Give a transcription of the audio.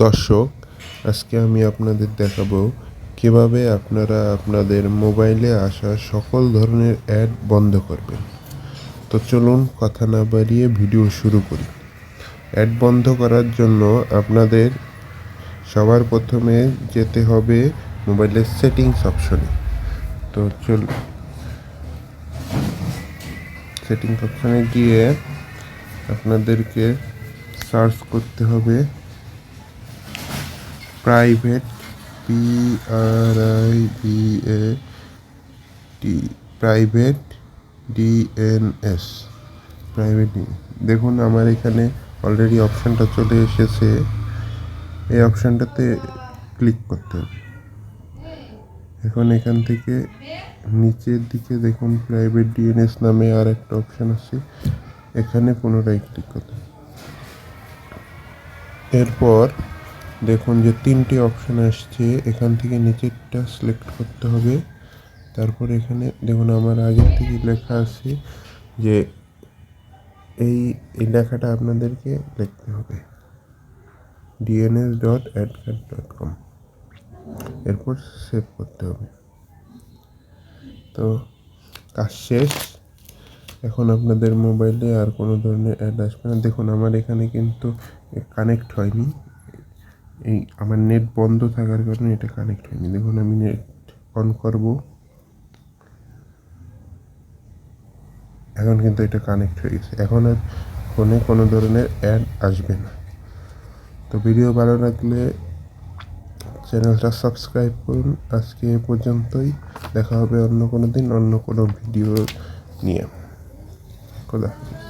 দর্শক, আজকে আমি আপনাদের দেখাবো কিভাবে আপনারা আপনাদের মোবাইলে আসা সকল ধরনের অ্যাড বন্ধ করবেন। তো চলুন কথা না বাড়িয়ে ভিডিও শুরু করি। অ্যাড বন্ধ করার জন্য আপনাদের সবার প্রথমে যেতে হবে মোবাইলের সেটিংস অপশনে। তো সেটিংস অপশনে গিয়ে আপনাদেরকে সার্চ করতে হবে private, PRIVAT, private DNS private. দেখুন আমার এখানে অলরেডি অপশানটা চলে এসেছে। এই অপশানটাতে ক্লিক করতে হবে। এখন এখান থেকে নিচের দিকে দেখুন প্রাইভেট DNS নামে আর একটা অপশান আছে, এখানে পুনরায় ক্লিক করতে হবে। এরপর দেখুন যে 3টে অপশান আসছে, এখান থেকে নিচেরটা সিলেক্ট করতে হবে। তারপর এখানে দেখুন আমার আগের থেকে লেখা আছে যে এই লেখাটা আপনাদেরকে লিখতে হবে dns.adcard.com, এরপর সেভ করতে হবে। তো কাজ শেষ। এখন আপনাদের মোবাইলে আর কোনো ধরনের অ্যাড আসবে না। দেখুন আমার এখানে কিন্তু কানেক্ট হয়নি, এই আমার নেট বন্ধ থাকার কারণে এটা কানেক্ট হয়নি। দেখুন আমি নেট অন করব, এখন কিন্তু এটা কানেক্ট হয়ে গেছে। এখন আর ফোনে কোনো ধরনের অ্যাড আসবে না। তো ভিডিও ভালো লাগলে চ্যানেলটা সাবস্ক্রাইব করুন। আজকে এ পর্যন্তই, দেখা হবে অন্য কোনো দিন অন্য কোনো ভিডিও নিয়ে। খোদা হাফেজ।